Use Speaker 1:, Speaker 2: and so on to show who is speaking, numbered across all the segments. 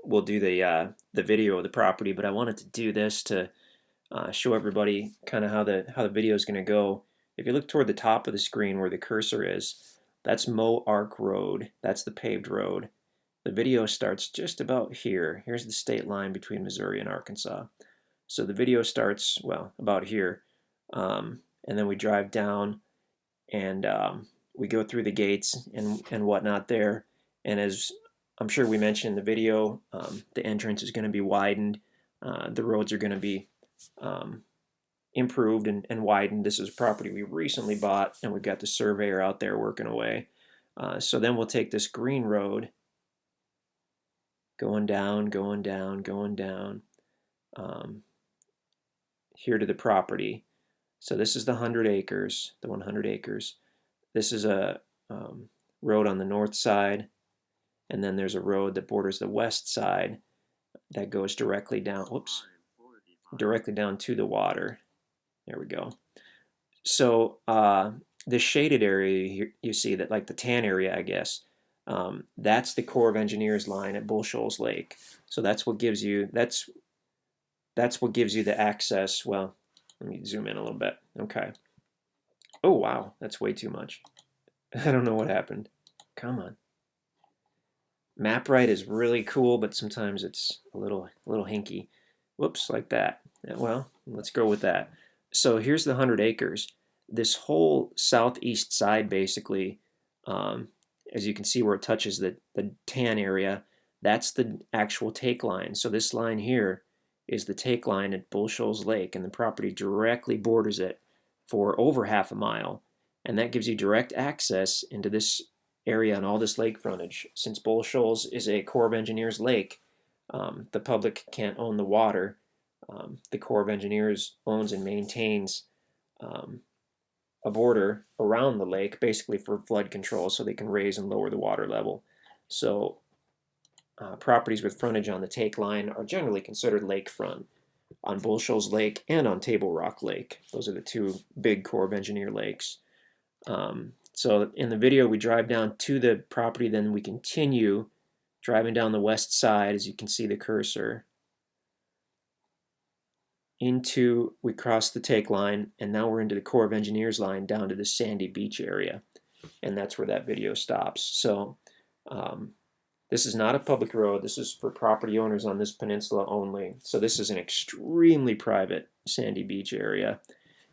Speaker 1: we'll do the video of the property, but I wanted to do this to show everybody kind of how the video is going to go. If you look toward the top of the screen where the cursor is, that's Moe Ark Road. That's the paved road. The video starts just about here. Here's the state line between Missouri and Arkansas. So the video starts, well, about here. And then we drive down and we go through the gates and whatnot there. And as I'm sure we mentioned in the video, the entrance is going to be widened. The roads are going to be improved and widened. This is a property we recently bought, and we've got the surveyor out there working away. So then we'll take this green road going down, going down, going down here to the property. So this is the 100 acres, the 100 acres. This is a road on the north side, and then there's a road that borders the west side that goes directly down, whoops, directly down to the water. There we go. So this shaded area here, you see that, like the tan area, I guess, that's the Corps of Engineers line at Bull Shoals Lake. So that's what gives you what gives you the access. Well, let me zoom in a little bit. Okay. Oh wow, that's way too much. I don't know what happened. Come on. MapRight is really cool, but sometimes it's a little hinky. Whoops, like that. Well, let's go with that. So here's the 100 acres. This whole southeast side, basically, as you can see where it touches the tan area, that's the actual take line. So this line here is the take line at Bull Shoals Lake, and the property directly borders it for over half a mile. And that gives you direct access into this area and all this lake frontage. Since Bull Shoals is a Corps of Engineers lake, the public can't own the water. The Corps of Engineers owns and maintains a border around the lake, basically for flood control, so they can raise and lower the water level. So properties with frontage on the take line are generally considered lakefront on Bull Shoals Lake and on Table Rock Lake. Those are the two big Corps of Engineer lakes. So in the video, we drive down to the property, then we continue driving down the west side, as you can see the cursor, we cross the take line, and now we're into the Corps of Engineers line down to the sandy beach area, and that's where that video stops. So this is not a public road. This is for property owners on this peninsula only. So this is an extremely private sandy beach area,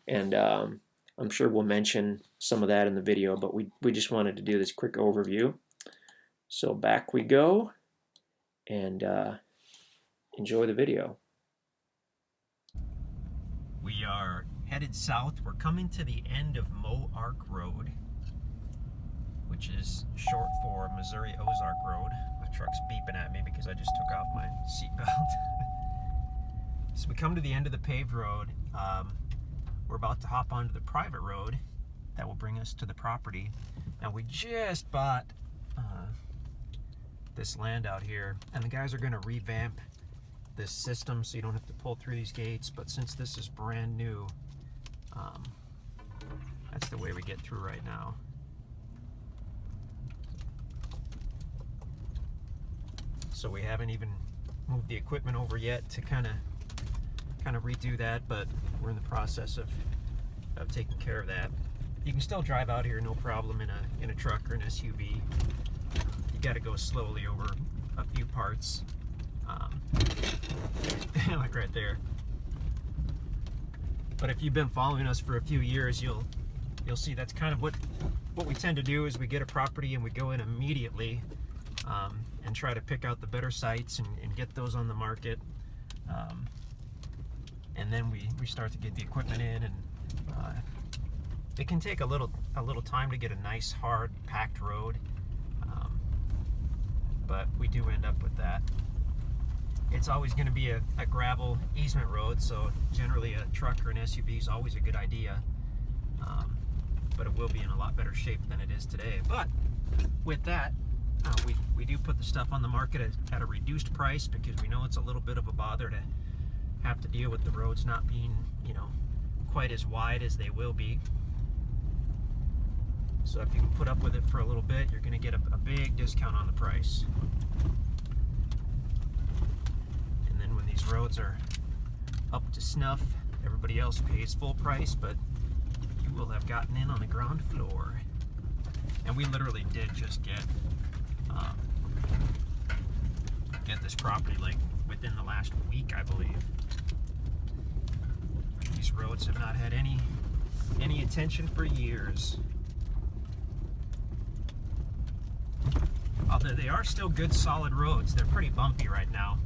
Speaker 1: and I'm sure we'll mention some of that in the video, but we just wanted to do this quick overview. So back we go, and enjoy the video. We are headed south. We're coming to the end of Moe Ark Road, which is short for Missouri Ozark Road. My truck's beeping at me because I just took off my seatbelt. So we come to the end of the paved road. We're about to hop onto the private road that will bring us to the property. Now we just bought this land out here, and the guys are going to revamp this system so you don't have to pull through these gates, but since this is brand new, that's the way we get through right now. So we haven't even moved the equipment over yet to kind of redo that, but we're in the process of taking care of that. You can still drive out here no problem in a truck or an SUV. You got to go slowly over a few parts, like right there. But if you've been following us for a few years, you'll see that's kind of what we tend to do. Is we get a property and we go in immediately and try to pick out the better sites and get those on the market. And then we start to get the equipment in, and it can take a little time to get a nice, hard, packed road, but we do end up with that. It's always going to be a gravel easement road, so generally a truck or an SUV is always a good idea, but it will be in a lot better shape than it is today. But with that, we do put the stuff on the market at a reduced price, because we know it's a little bit of a bother to have to deal with the roads not being, quite as wide as they will be. So if you can put up with it for a little bit, you're going to get a big discount on the price. these roads are up to snuff. Everybody else pays full price, but you will have gotten in on the ground floor. And we literally did just get this property like within the last week, I believe. These roads have not had any attention for years. Although they are still good, solid roads. They're pretty bumpy right now.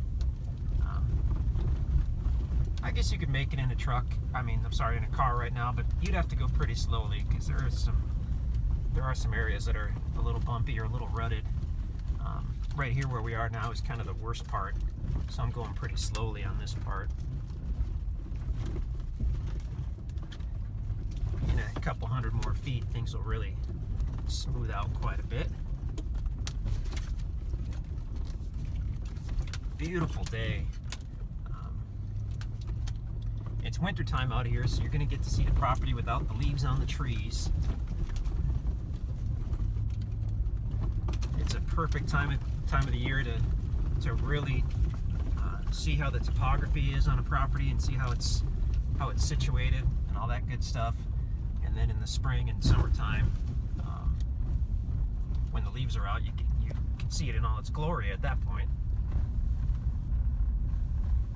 Speaker 1: I guess you could make it in a truck. I'm sorry, in a car right now, but you'd have to go pretty slowly because there are some areas that are a little bumpy or a little rutted. Right here where we are now is kind of the worst part, so I'm going pretty slowly on this part. In a couple hundred more feet, things will really smooth out quite a bit. Beautiful day. It's winter time out here, so you're going to get to see the property without the leaves on the trees. It's a perfect time of the year to really see how the topography is on a property and see how it's situated and all that good stuff. And then in the spring and summertime, when the leaves are out, you can see it in all its glory at that point.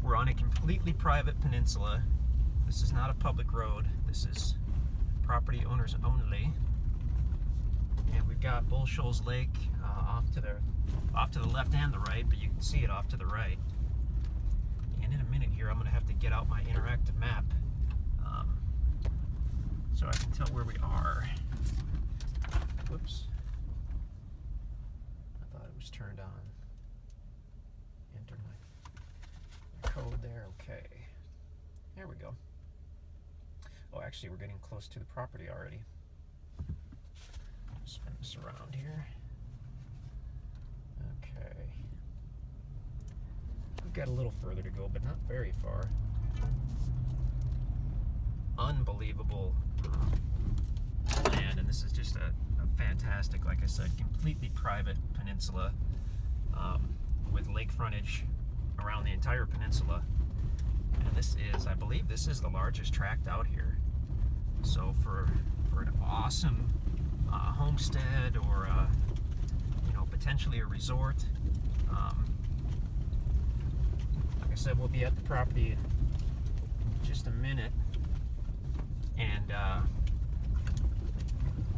Speaker 1: We're on a completely private peninsula. This is not a public road. This is property owners only. And we've got Bull Shoals Lake off to the left and the right, but you can see it off to the right. And in a minute here, I'm going to have to get out my interactive map so I can tell where we are. Whoops. I thought it was turned on. Enter my code there. Okay. There we go. Oh, actually, we're getting close to the property already. Spin this around here. Okay. We've got a little further to go, but not very far. Unbelievable land, and this is just a fantastic, like I said, completely private peninsula with lake frontage around the entire peninsula. And this is, I believe, this is the largest tract out here. So for an awesome homestead or potentially a resort, like I said, we'll be at the property in just a minute. And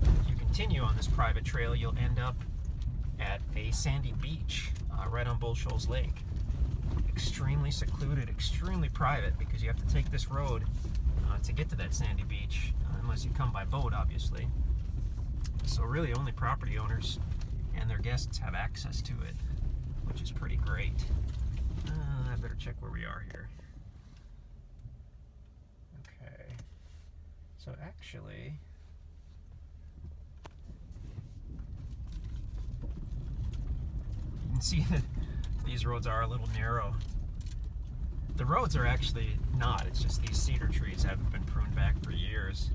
Speaker 1: if you continue on this private trail, you'll end up at a sandy beach right on Bull Shoals Lake. Extremely secluded, extremely private, because you have to take this road to get to that sandy beach, unless you come by boat, obviously. So really only property owners and their guests have access to it, which is pretty great. I better check where we are here. Okay. So actually, you can see that these roads are a little narrow. The roads are actually not, it's just these cedar trees haven't been pruned back for years.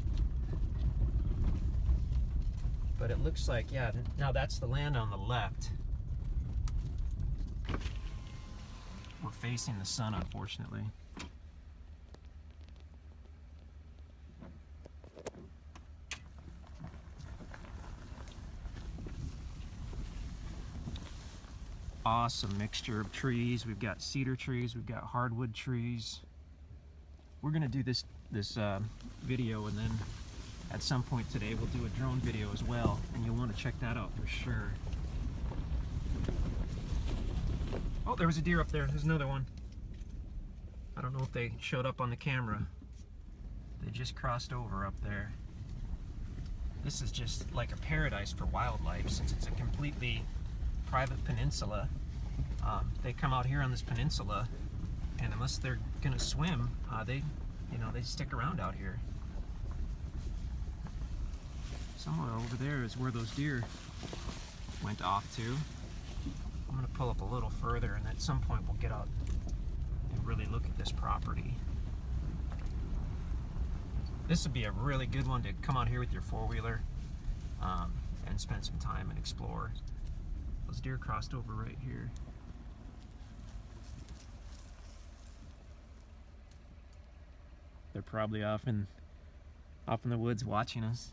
Speaker 1: But it looks like, yeah, now that's the land on the left. We're facing the sun, unfortunately. Awesome mixture of trees. We've got cedar trees, we've got hardwood trees. We're gonna do this video, and then at some point today we'll do a drone video as well, and you'll want to check that out for sure. Oh, there was a deer up there. There's another one. I don't know if they showed up on the camera. They just crossed over up there. This is just like a paradise for wildlife, since it's a completely private peninsula. They come out here on this peninsula, and unless they're gonna swim, they stick around out here. Somewhere over there is where those deer went off to. I'm gonna pull up a little further, and at some point we'll get out and really look at this property. This would be a really good one to come out here with your four-wheeler and spend some time and explore. Those deer crossed over right here. They're probably off in the woods watching us.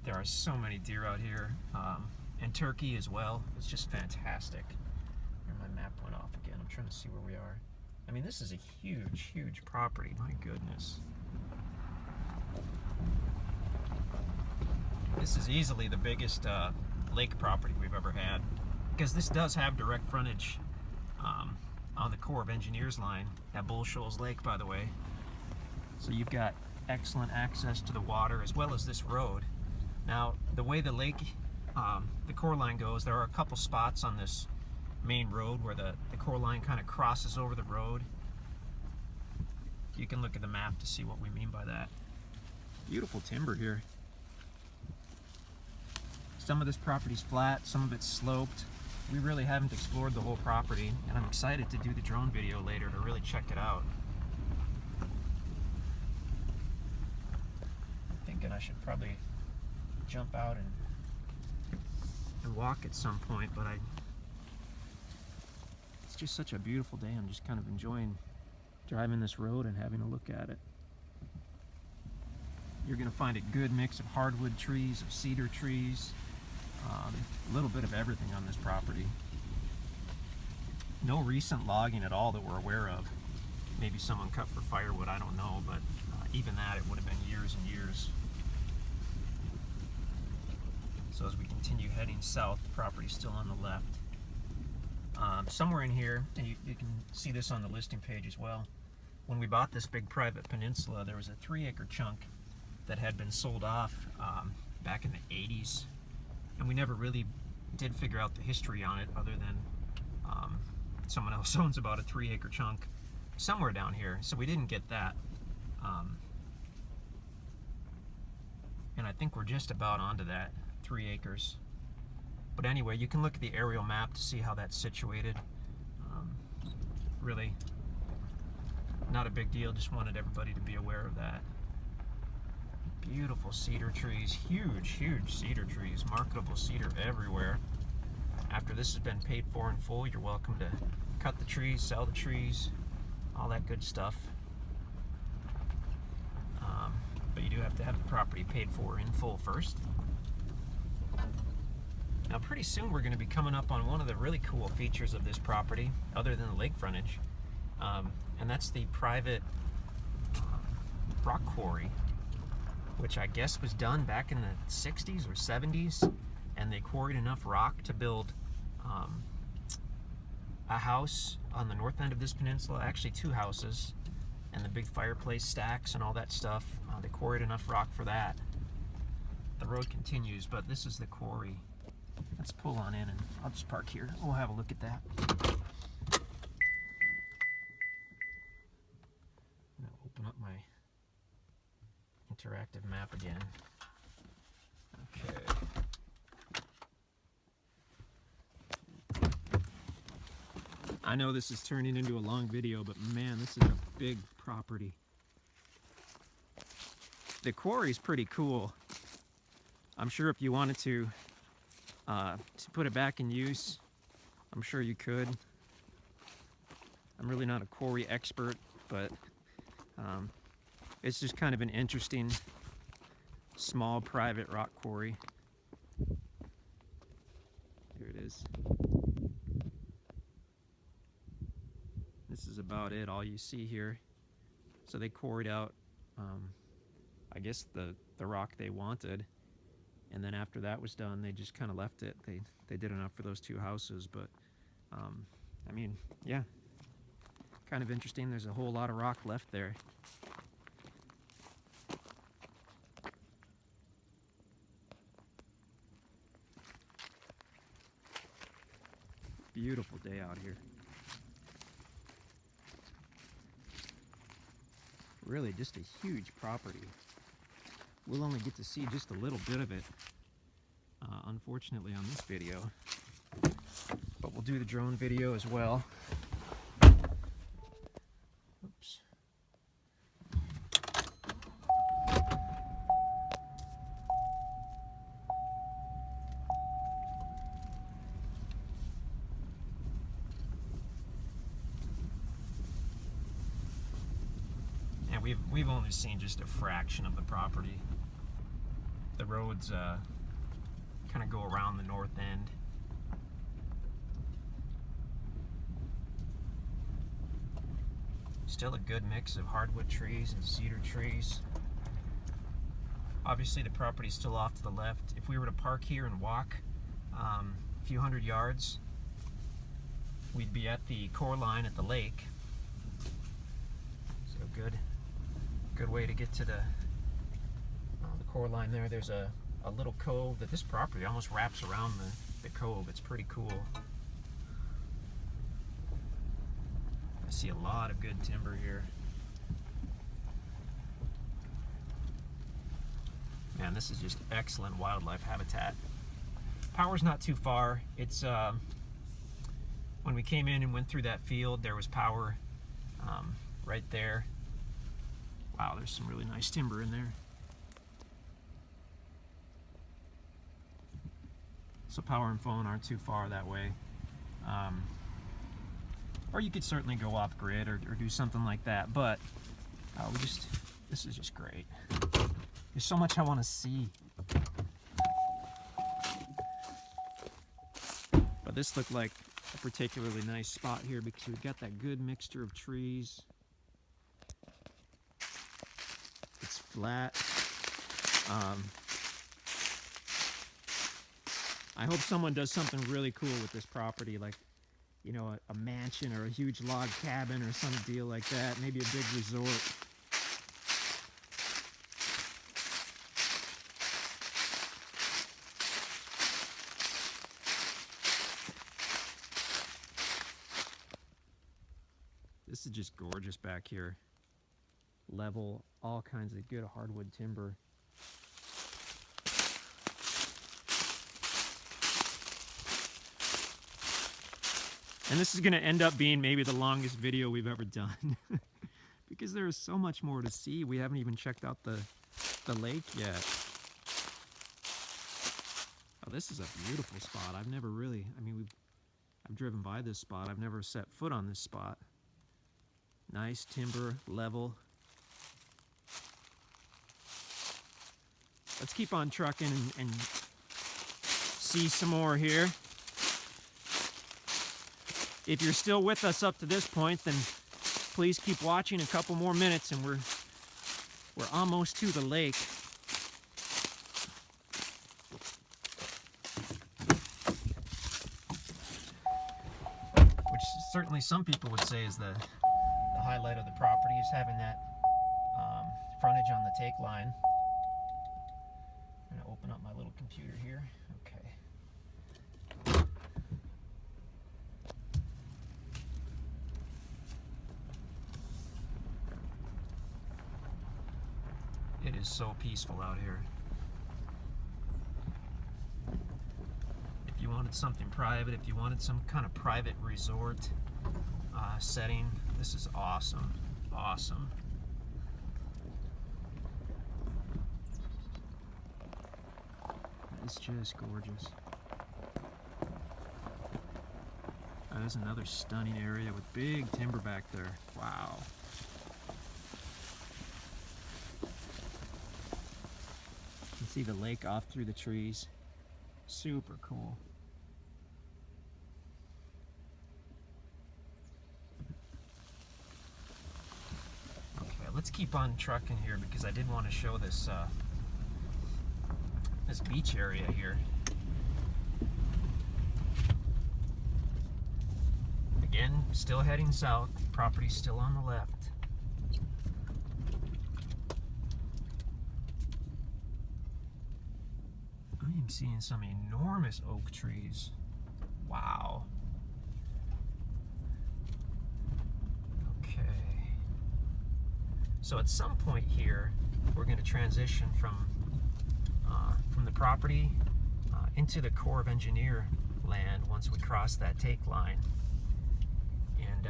Speaker 1: There are so many deer out here, and turkey as well. It's just fantastic. Here, my map went off again. I'm trying to see where we are. I mean, this is a huge, huge property. My goodness. This is easily the biggest lake property we've ever had, because this does have direct frontage on the Corps of Engineers line at Bull Shoals Lake, by the way. So you've got excellent access to the water as well as this road. Now, the way the lake, the Corps line goes, there are a couple spots on this main road where the Corps line kind of crosses over the road. You can look at the map to see what we mean by that. Beautiful timber here. Some of this property's flat, some of it's sloped. We really haven't explored the whole property, and I'm excited to do the drone video later to really check it out. I'm thinking I should probably jump out and walk at some point, but it's just such a beautiful day. I'm just kind of enjoying driving this road and having a look at it. You're going to find a good mix of hardwood trees, of cedar trees, a little bit of everything on this property. No recent logging at all that we're aware of. Maybe someone cut for firewood, I don't know, but even that, it would have been years and years. So as we continue heading south, the property's still on the left. Somewhere in here, and you can see this on the listing page as well, when we bought this big private peninsula, there was a 3-acre chunk that had been sold off back in the 80s. And we never really did figure out the history on it, other than someone else owns about a 3-acre chunk somewhere down here, so we didn't get that. And I think we're just about onto that 3 acres. But anyway, you can look at the aerial map to see how that's situated. Really not a big deal, just wanted everybody to be aware of that. Beautiful cedar trees, huge, huge cedar trees, marketable cedar everywhere. After this has been paid for in full, you're welcome to cut the trees, sell the trees, all that good stuff. But you do have to have the property paid for in full first. Now pretty soon we're going to be coming up on one of the really cool features of this property, other than the lake frontage, and that's the private rock quarry, which I guess was done back in the 60s or 70s, and they quarried enough rock to build a house on the north end of this peninsula, actually 2 houses, and the big fireplace stacks and all that stuff. They quarried enough rock for that. The road continues, but this is the quarry. Let's pull on in, and I'll just park here. We'll have a look at that. I'm gonna open up my interactive map again. Okay. I know this is turning into a long video, but man, this is a big property. The quarry's pretty cool. I'm sure if you wanted to put it back in use, I'm sure you could. I'm really not a quarry expert, but it's just kind of an interesting small private rock quarry. Here it is. This is about it, all you see here. So they quarried out, I guess the rock they wanted, and then after that was done, they just kind of left it. They did enough for those 2 houses, but I mean, yeah, kind of interesting. There's a whole lot of rock left there. Beautiful day out here. Really just a huge property. We'll only get to see just a little bit of it, unfortunately, on this video. But we'll do the drone video as well. Oops. we've only seen just a fraction of the property. The roads kind of go around the north end. Still a good mix of hardwood trees and cedar trees. Obviously the property's still off to the left. If we were to park here and walk a few hundred yards, we'd be at the core line at the lake. So good way to get to the core line there. There's a little cove that this property almost wraps around the cove. It's pretty cool. I see a lot of good timber here. Man, this is just excellent wildlife habitat. Power's not too far. It's when we came in and went through that field, there was power right there. Wow, there's some really nice timber in there. So power and phone aren't too far that way. Or you could certainly go off grid or do something like that, but this is just great. There's so much I want to see. But this looked like a particularly nice spot here because we've got that good mixture of trees. It's flat. I hope someone does something really cool with this property, like, you know, a mansion or a huge log cabin or some deal like that, maybe a big resort. This is just gorgeous back here. Level, all kinds of good hardwood timber. And this is going to end up being maybe the longest video we've ever done because there is so much more to see. We haven't even checked out the lake yet. Oh, this is a beautiful spot. I've never really, I've driven by this spot. I've never set foot on this spot. Nice timber, level. Let's keep on trucking and see some more here. If you're still with us up to this point, then please keep watching a couple more minutes and we're almost to the lake. Which certainly some people would say is the highlight of the property, is having that frontage on the take line. I'm going to open up my little computer here. Okay. It is so peaceful out here. If you wanted something private, if you wanted some kind of private resort setting, this is awesome. Awesome. It's just gorgeous. There's another stunning area with big timber back there. Wow. You can see the lake off through the trees. Super cool. Okay, let's keep on trucking here because I did want to show this this beach area here. Again, still heading south. Property's still on the left. I am seeing some enormous oak trees. Wow. Okay. So at some point here, we're going to transition from the property into the Corps of Engineer land once we cross that take line. And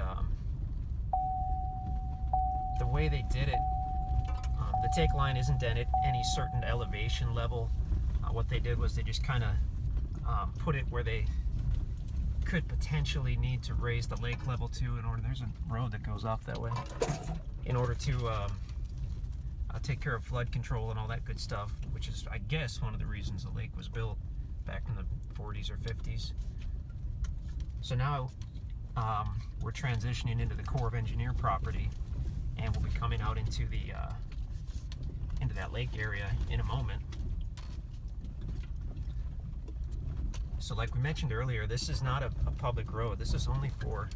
Speaker 1: the way they did it, the take line isn't at any certain elevation level. What they did was they just kind of put it where they could potentially need to raise the lake level to in order, there's a road that goes off that way, in order to take care of flood control and all that good stuff, which is, I guess, one of the reasons the lake was built back in the 40s or 50s. So now we're transitioning into the Corps of Engineer property, and we'll be coming out into that lake area in a moment. So like we mentioned earlier, this is not a public road. This is only for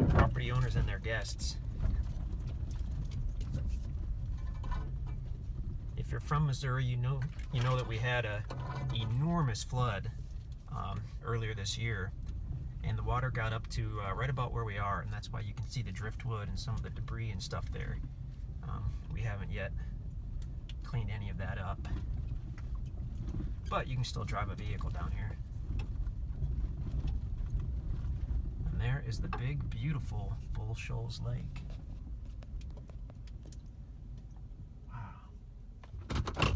Speaker 1: property owners and their guests. If you're from Missouri, you know that we had a enormous flood earlier this year, and the water got up to right about where we are, and that's why you can see the driftwood and some of the debris and stuff there. We haven't yet cleaned any of that up, but you can still drive a vehicle down here. And there is the big, beautiful Bull Shoals Lake. Wow.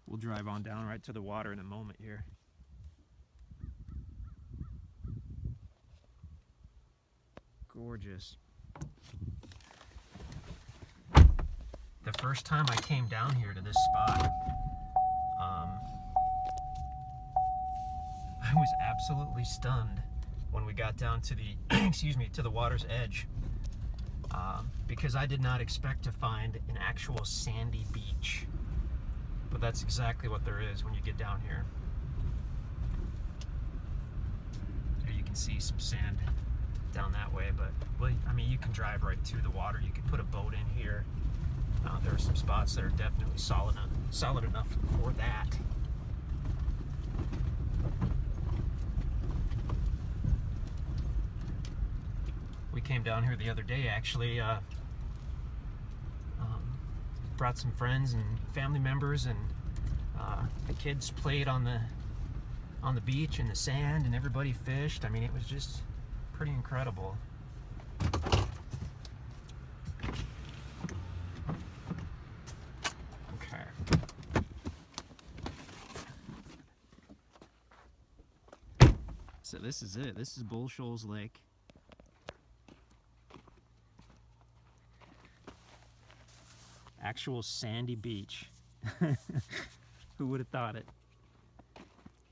Speaker 1: We'll drive on down right to the water in a moment here. Gorgeous. The first time I came down here to this spot, I was absolutely stunned when we got down to the to the water's edge, because I did not expect to find an actual sandy beach, but that's exactly what there is when you get down here. There you can see some sand down that way, but I mean, you can drive right to the water. You can put a boat in here. There are some spots that are definitely solid enough for that. We came down here the other day, actually. Brought some friends and family members, and the kids played on the beach in the sand, and everybody fished. I mean, it was just pretty incredible. Okay. So this is it. This is Bull Shoals Lake. Actual sandy beach. Who would have thought it?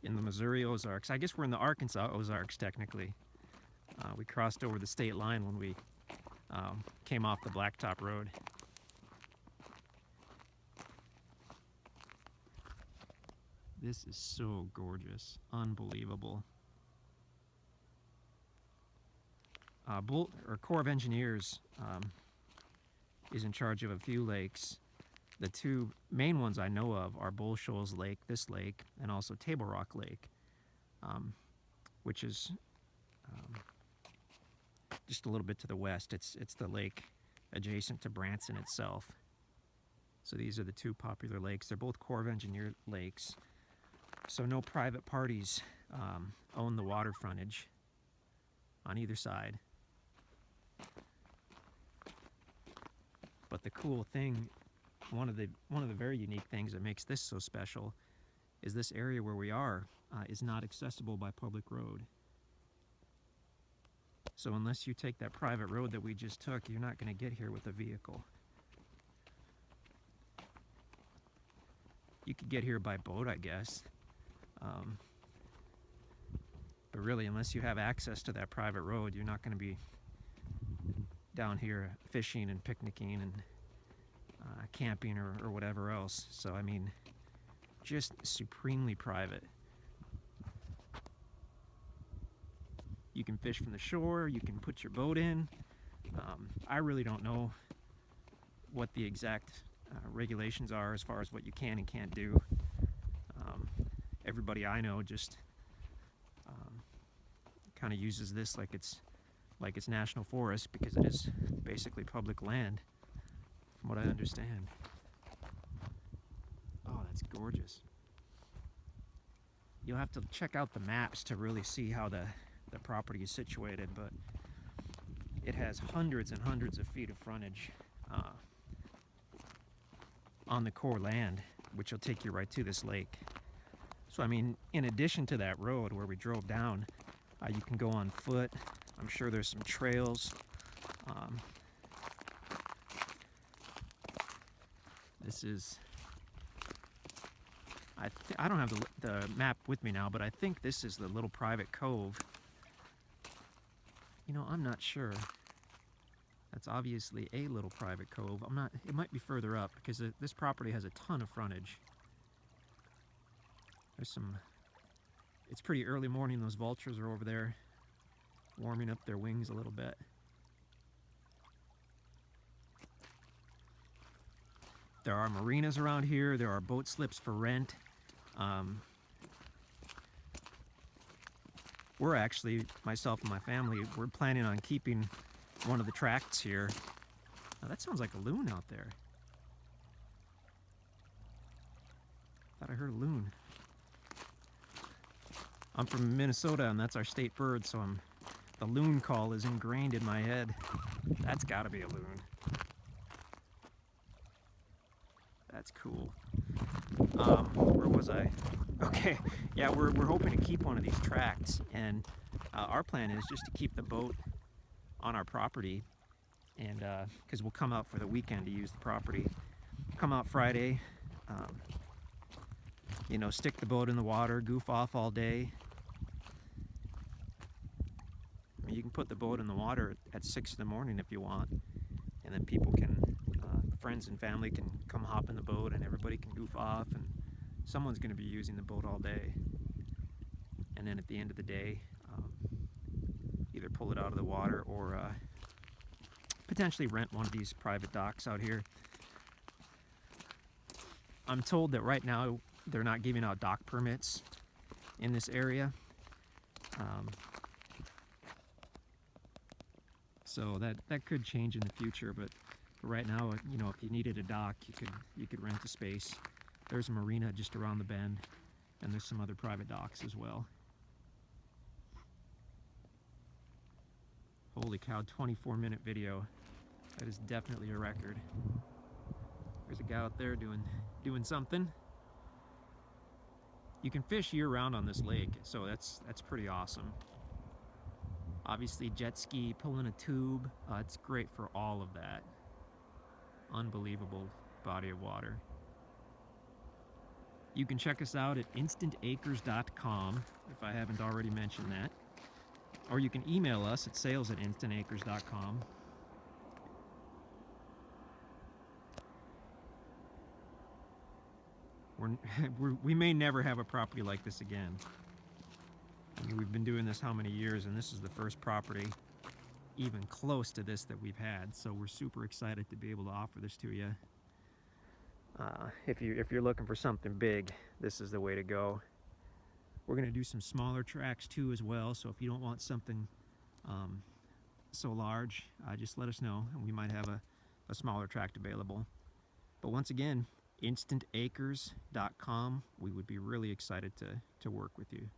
Speaker 1: In the Missouri Ozarks. I guess we're in the Arkansas Ozarks, technically. We crossed over the state line when we came off the Blacktop Road. This is so gorgeous. Unbelievable. Corps of Engineers is in charge of a few lakes. The two main ones I know of are Bull Shoals Lake, this lake, and also Table Rock Lake, which is just a little bit to the west. It's the lake adjacent to Branson itself. So these are the two popular lakes. They're both Corps of Engineer lakes. So no private parties own the water frontage on either side. But the cool thing, one of the very unique things that makes this so special, is this area where we are is not accessible by public road. So unless you take that private road that we just took, you're not going to get here with a vehicle. You could get here by boat, I guess. But really, unless you have access to that private road, you're not going to be down here fishing and picnicking and camping or whatever else. So I mean, just supremely private. You can fish from the shore, you can put your boat in. I really don't know what the exact regulations are as far as what you can and can't do. Everybody I know just kind of uses this like it's national forest, because it is basically public land, from what I understand. Oh, that's gorgeous. You'll have to check out the maps to really see how the property is situated, but it has hundreds and hundreds of feet of frontage on the core land, which will take you right to this lake. So I mean, in addition to that road where we drove down, You can go on foot. I'm sure there's some trails. This is, I don't have the map with me now, but I think this is the little private cove. You know, I'm not sure. That's obviously a little private cove. I'm not, it might be further up because this property has a ton of frontage. There's some, it's pretty early morning. Those vultures are over there warming up their wings a little bit. There are marinas around here. There are boat slips for rent. We're actually, myself and my family, we're planning on keeping one of the tracts here. Now that sounds like a loon out there. Thought I heard a loon. I'm from Minnesota and that's our state bird, so the loon call is ingrained in my head. That's gotta be a loon. That's cool. Where was I? Okay, yeah, we're hoping to keep one of these tracts, and our plan is just to keep the boat on our property, and because we'll come out for the weekend to use the property. Come out Friday, you know, stick the boat in the water, goof off all day. I mean, you can put the boat in the water at 6 in the morning if you want, and then people can, friends and family can come hop in the boat and everybody can goof off, and someone's going to be using the boat all day. And then at the end of the day, either pull it out of the water or potentially rent one of these private docks out here. I'm told that right now they're not giving out dock permits in this area. So that could change in the future, but right now, you know, if you needed a dock, you could rent a space. There's a marina just around the bend, and there's some other private docks as well. Holy cow, 24-minute video. That is definitely a record. There's a guy out there doing something. You can fish year-round on this lake, so that's pretty awesome. Obviously, jet ski, pulling a tube, it's great for all of that. Unbelievable body of water. You can check us out at InstantAcres.com if I haven't already mentioned that. Or you can email us at sales@InstantAcres.com. We may never have a property like this again. I mean, we've been doing this how many years, and this is the first property even close to this that we've had, so we're super excited to be able to offer this to you. If you're looking for something big, this is the way to go. We're going to do some smaller tracks too as well, so if you don't want something so large, just let us know and we might have a smaller tract available. But once again, InstantAcres.com. We would be really excited to work with you.